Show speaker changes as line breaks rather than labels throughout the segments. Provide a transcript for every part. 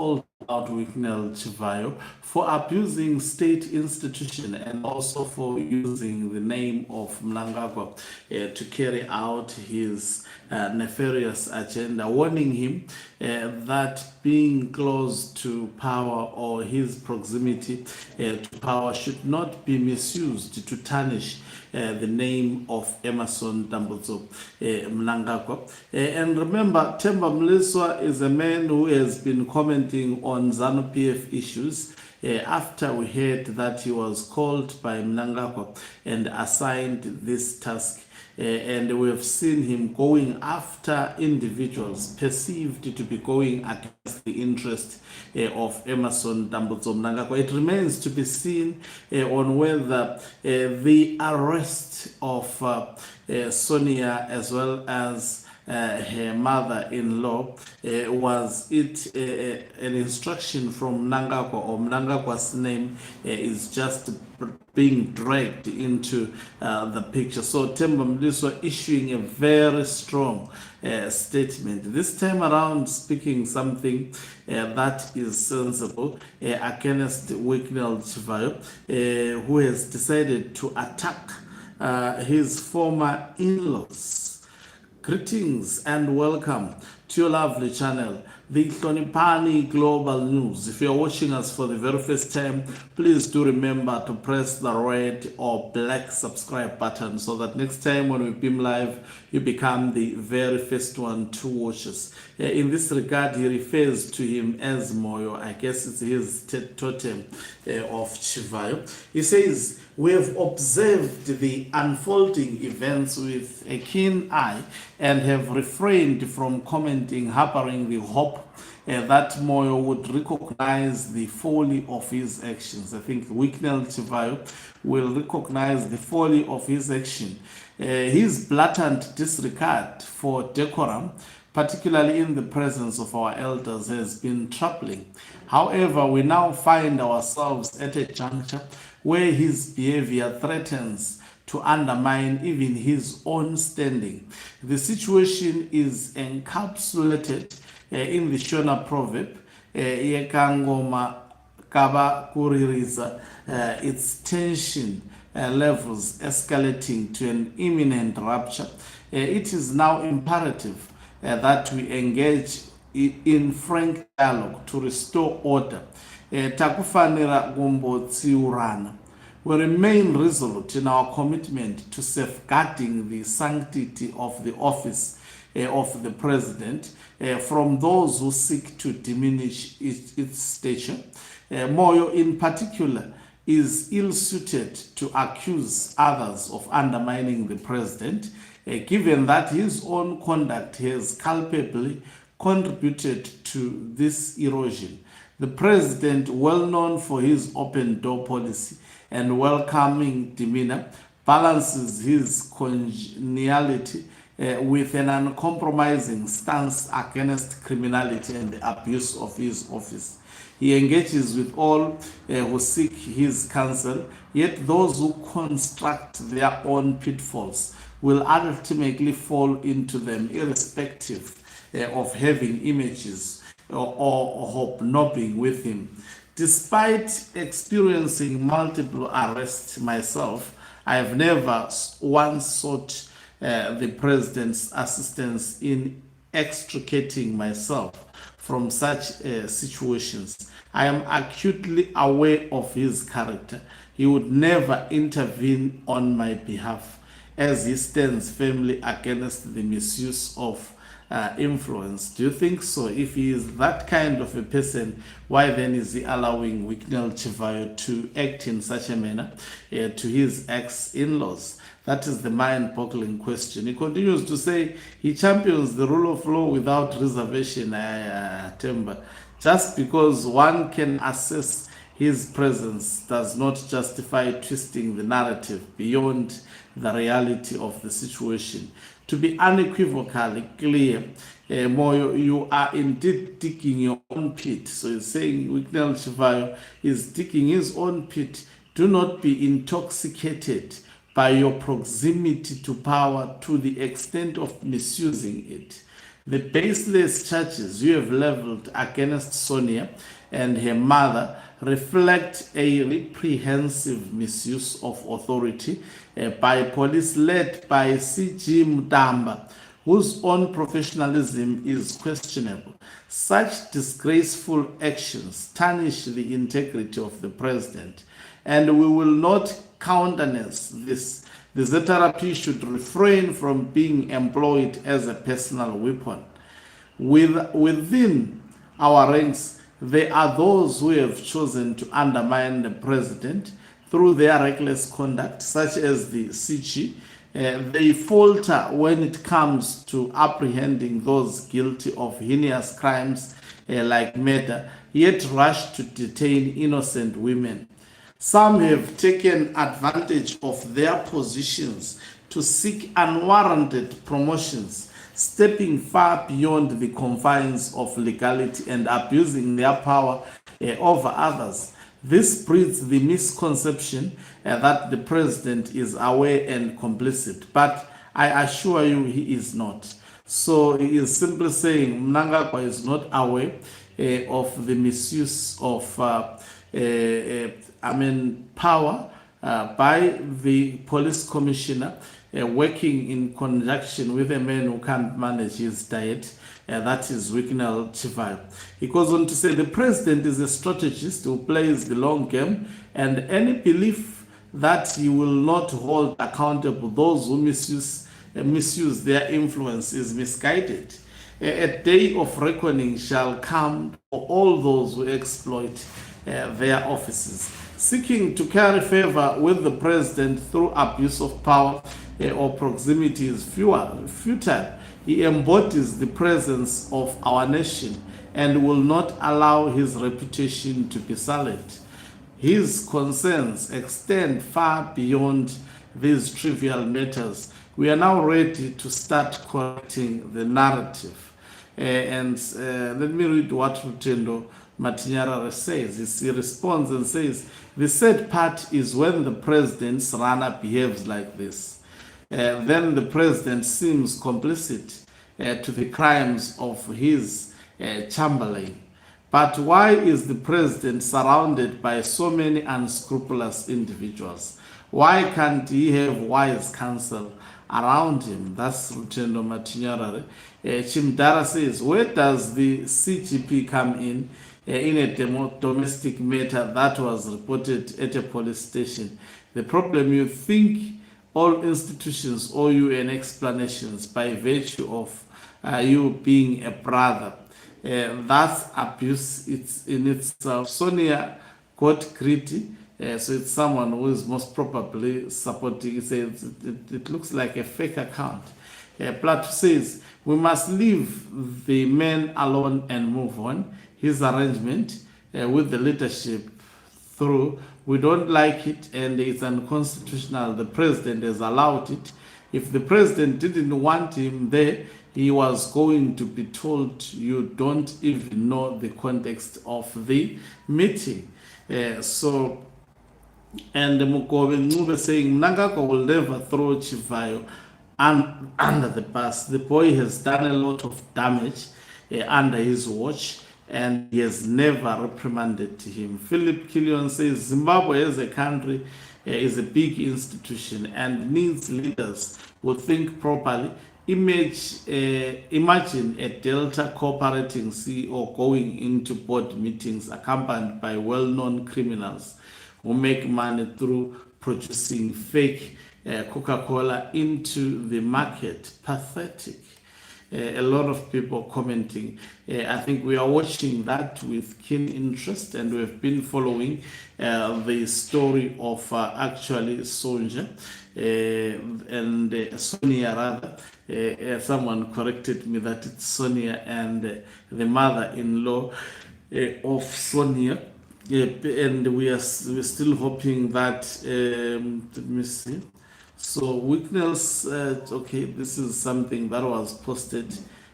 called out Wicknell Chivayo for abusing state institution and also for using the name of Mnangagwa to carry out his nefarious agenda, warning him that being close to power or his proximity to power should not be misused to tarnish the name of Emerson Mnangagwa. And remember, Temba Mliswa is a man who has been commenting on ZANU-PF issues after we heard that he was called by Mnangagwa and assigned this task. And we have seen him going after individuals perceived to be going against the interest of Emerson Mnangagwa. It remains to be seen on whether the arrest of Sonia as well as her mother-in-law was it an instruction from Mnangagwa, or Mnangagwa's name is just being dragged into the picture. So Temba Mliswa issuing a very strong statement, this time around speaking something that is sensible against Wicknell Chivayo, who has decided to attack his former in-laws. Greetings and welcome to your lovely channel, the Hlonipani Global News. If you're watching us for the very first time, please do remember to press the red or black subscribe button so that next time when we beam live, you become the very first one to watch us. In this regard, he refers to him as Moyo. I guess it's his totem of Chivayo. He says, "We have observed the unfolding events with a keen eye and have refrained from commenting, harboring the hope that Moyo would recognize the folly of his actions." I think Wicknell Chivayo will recognize the folly of his action. His blatant disregard for decorum, particularly in the presence of our elders, has been troubling. However, we now find ourselves at a juncture where his behavior threatens to undermine even his own standing. The situation is encapsulated in the Shona proverb, Yekangoma Kaba Kuririza, its tension levels escalating to an imminent rupture. It is now imperative that we engage in frank dialogue to restore order. Takufanira gumbotsiurana. We remain resolute in our commitment to safeguarding the sanctity of the office of the president from those who seek to diminish its stature. Moyo in particular is ill-suited to accuse others of undermining the president, given that his own conduct has culpably contributed to this erosion. The president, well known for his open door policy and welcoming demeanor, balances his congeniality with an uncompromising stance against criminality and the abuse of his office. He engages with all who seek his counsel, yet those who construct their own pitfalls will ultimately fall into them, irrespective of having images or hobnobbing with him. Despite experiencing multiple arrests myself, I have never once sought the president's assistance in extricating myself from such situations. I am acutely aware of his character. He would never intervene on my behalf, as he stands firmly against the misuse of influence. Do you think so? If he is that kind of a person, why then is he allowing Wicknell Chivayo to act in such a manner to his ex-in-laws? That is the mind-boggling question. He continues to say he champions the rule of law without reservation, Temba. Just because one can assess his presence does not justify twisting the narrative beyond the reality of the situation. To be unequivocally clear, Moyo, you are indeed digging your own pit. So he's saying Wicknell Chivayo is digging his own pit. Do not be intoxicated by your proximity to power to the extent of misusing it. The baseless charges you have leveled against Sonia and her mother reflect a reprehensive misuse of authority by police led by CG Mutamba, whose own professionalism is questionable. Such disgraceful actions tarnish the integrity of the president, and we will not countenance this. The ZRP should refrain from being employed as a personal weapon. Within our ranks, there are those who have chosen to undermine the president through their reckless conduct, such as the CG. They falter when it comes to apprehending those guilty of heinous crimes like murder, yet rush to detain innocent women. Some have taken advantage of their positions to seek unwarranted promotions, stepping far beyond the confines of legality and abusing their power over others. This breeds the misconception that the president is aware and complicit, but I assure you he is not. So he is simply saying Mnangagwa is not aware of the misuse of power by the police commissioner working in conjunction with a man who can't manage his diet. That is Wicknell Chivayo. He goes on to say the president is a strategist who plays the long game, and any belief that he will not hold accountable those who misuse their influence is misguided. A day of reckoning shall come for all those who exploit their offices. Seeking to carry favor with the president through abuse of power or proximity is futile. He embodies the presence of our nation and will not allow his reputation to be sullied. His concerns extend far beyond these trivial matters. We are now ready to start correcting the narrative. Let me read what Rutendo Matinyarara says. He responds and says, the sad part is when the president's runner behaves like this. Then the president seems complicit to the crimes of his Chamberlain. But why is the president surrounded by so many unscrupulous individuals? Why can't he have wise counsel around him? That's Rutendo Matinyarara. Chimdara says, where does the CGP come in a domestic matter that was reported at a police station? The problem, you think all institutions owe you an explanation by virtue of you being a brother. That's abuse it's in itself. Sonia got greedy, so it's someone who is most probably supporting. It looks like a fake account. Plato says, we must leave the man alone and move on. His arrangement with the leadership through, we don't like it and it's unconstitutional. The president has allowed it. If the president didn't want him there, he was going to be told, you don't even know the context of the meeting. And Mukobe Ngube saying, Mnangagwa will never throw Chivayo under the bus. The boy has done a lot of damage under his watch, and he has never reprimanded him. Philip Killian says, Zimbabwe as a country is a big institution and needs leaders who think properly. Imagine a Delta cooperating CEO going into board meetings accompanied by well-known criminals who make money through producing fake Coca-Cola into the market. Pathetic. A lot of people commenting. I think we are watching that with keen interest, and we've been following the story of actually Sonia and Sonia rather. Someone corrected me that it's Sonia and the mother-in-law of Sonia. And we're still hoping that, let me see. So Wicknell's, okay, this is something that was posted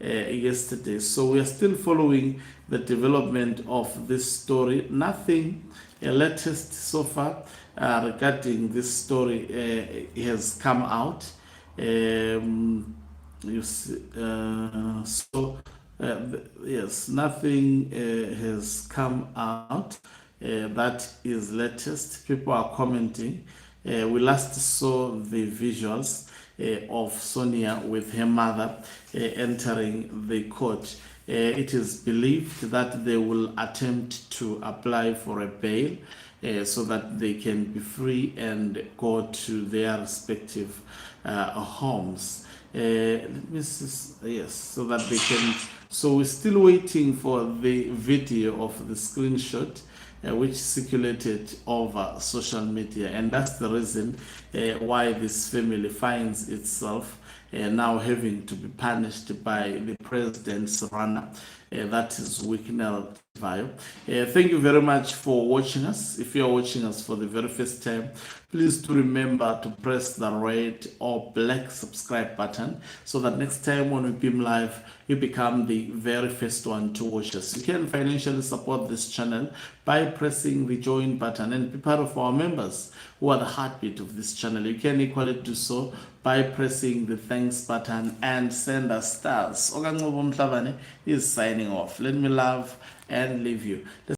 yesterday. So we are still following the development of this story. Nothing latest so far regarding this story has come out. You see, yes, nothing has come out that is latest. People are commenting. We last saw the visuals of Sonia with her mother entering the court. It is believed that they will attempt to apply for a bail so that they can be free and go to their respective homes. Let me see, yes, so that they can. So we're still waiting for the video of the screenshot which circulated over social media, and that's the reason why this family finds itself now having to be punished by the president's runner, that is Wicknell Chivayo. Thank you very much for watching us. If you're watching us for the very first time, please do remember to press the red or black subscribe button so that next time when we beam live, you become the very first one to watch us. You can financially support this channel by pressing the join button and be part of our members who are the heartbeat of this channel. You can equally do so by pressing the thanks button and send us stars. Okanqobo Mhlabane is signing off. Let me love and leave you.